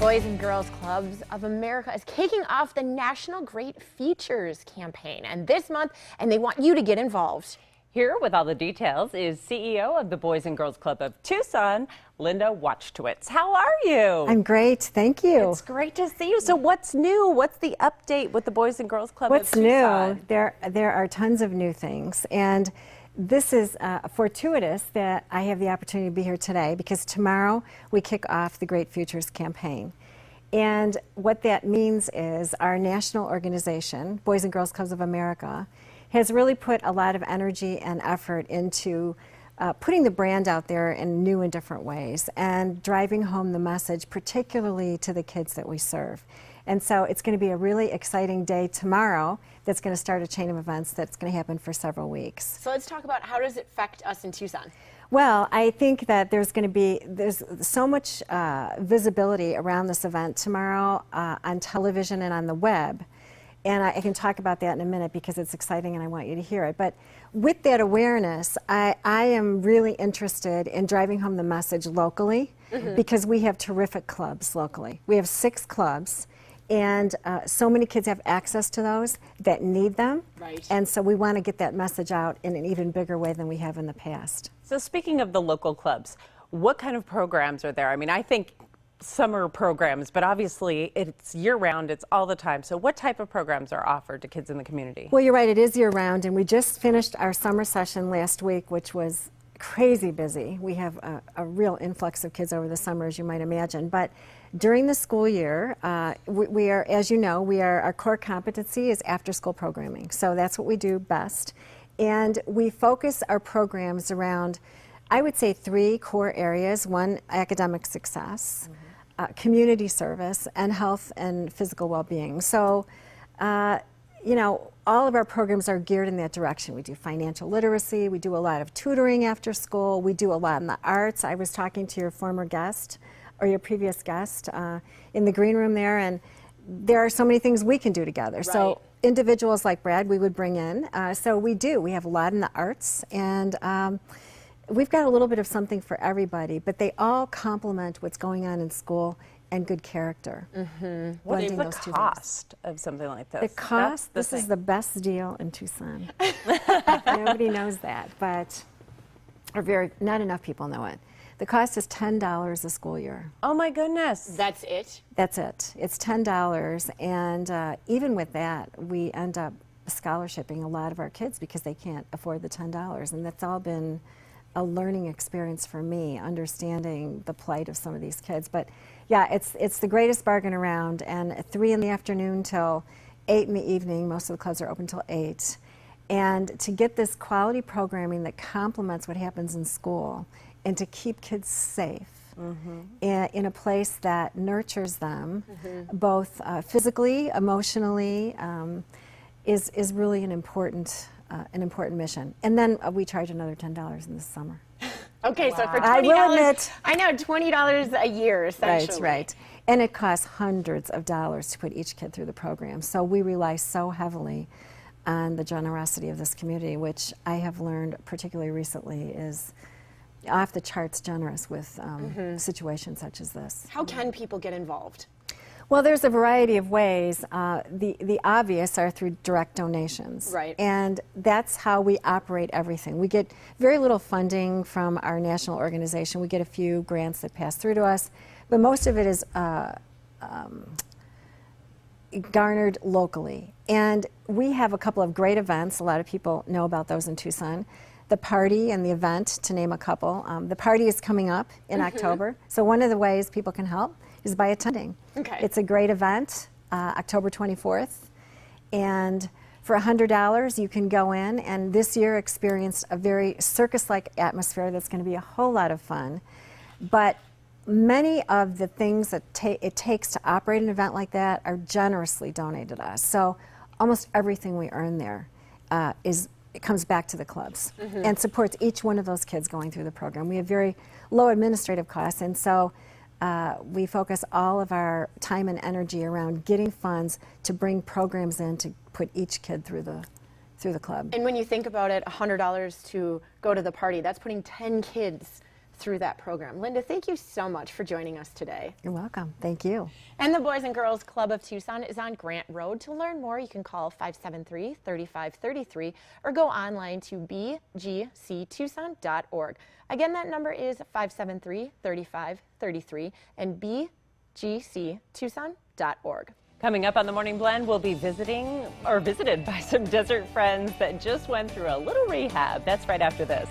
Boys and Girls Clubs of America is kicking off the National Great Features campaign, and this month, they want you to get involved. Here with all the details is CEO of the Boys and Girls Club of Tucson, Linda Wachtowitz. How are you? I'm great, thank you. It's great to see you. So what's new? What's the update with the Boys and Girls Club What's of Tucson? new? There are tons of new things, and this is fortuitous that I have the opportunity to be here today because tomorrow we kick off the Great Futures campaign. And what that means is our national organization, Boys and Girls Clubs of America, has really put a lot of energy and effort into putting the brand out there in new and different ways and driving home the message, particularly to the kids that we serve. And so it's going to be a really exciting day tomorrow that's going to start a chain of events that's going to happen for several weeks. So let's talk about how does it affect us in Tucson? Well, I think that there's so much visibility around this event tomorrow on television and on the web. And I can talk about that in a minute because it's exciting and I want you to hear it. But with that awareness, I am really interested in driving home the message locally because we have terrific clubs locally. We have 6 clubs. And so many kids have access to those that need them. Right. And so we want to get that message out in an even bigger way than we have in the past. So speaking of the local clubs, what kind of programs are there? I mean, I think summer programs, but obviously it's year-round, it's all the time. So what type of programs are offered to kids in the community? Well, you're right, it is year-round, and we just finished our summer session last week, which was crazy busy. We have a real influx of kids over the summer, as you might imagine. But during the school year, we are, as you know, our core competency is after-school programming. So that's what we do best. And we focus our programs around, I would say, 3 core areas. One, academic success, community service, and health and physical well-being. So, you know, all of our programs are geared in that direction. We do financial literacy, we do a lot of tutoring after school, we do a lot in the arts. I was talking to your former guest, or your previous guest, in the green room there, and there are so many things we can do together. Right. So individuals like Brad we would bring in. So we have a lot in the arts, and we've got a little bit of something for everybody, but they all complement what's going on in school and good character. What is the cost of something like this? The cost, this is the best deal in Tucson. Nobody knows that, but not enough people know it. The cost is $10 a school year. Oh my goodness. That's it? That's it. It's $10, and even with that, we end up scholarshiping a lot of our kids because they can't afford the $10, and that's all been a learning experience for me, understanding the plight of some of these kids. But yeah, it's the greatest bargain around, and at 3 in the afternoon till 8 in the evening, most of the clubs are open till 8. And to get this quality programming that complements what happens in school and to keep kids safe in a place that nurtures them, both physically, emotionally, is really an important mission. And then we charge another $10 in the summer. Okay, so for $20, I will admit, I know, $20 a year, essentially. Right, right. And it costs hundreds of dollars to put each kid through the program. So we rely so heavily on the generosity of this community, which I have learned, particularly recently, is off the charts generous with situations such as this. How can people get involved? Well, there's a variety of ways. The obvious are through direct donations. Right. And that's how we operate everything. We get very little funding from our national organization. We get a few grants that pass through to us, but most of it is garnered locally. And we have a couple of great events. A lot of people know about those in Tucson. The party and the event, to name a couple. The party is coming up in October. So one of the ways people can help is by attending. Okay. It's a great event, October 24th. And for $100, you can go in and this year experience a very circus-like atmosphere that's going to be a whole lot of fun. But many of the things that it takes to operate an event like that are generously donated to us. So almost everything we earn there it comes back to the clubs and supports each one of those kids going through the program. We have very low administrative costs, and so we focus all of our time and energy around getting funds to bring programs in to put each kid through the club. And when you think about it, $100 to go to the party, that's putting 10 kids through that program. Linda, thank you so much for joining us today. You're welcome. Thank you. And the Boys and Girls Club of Tucson is on Grant Road. To learn more, you can call 573-3533 or go online to bgctucson.org. Again, that number is 573-3533 and bgctucson.org. Coming up on the Morning Blend, we'll be visited by some desert friends that just went through a little rehab. That's right after this.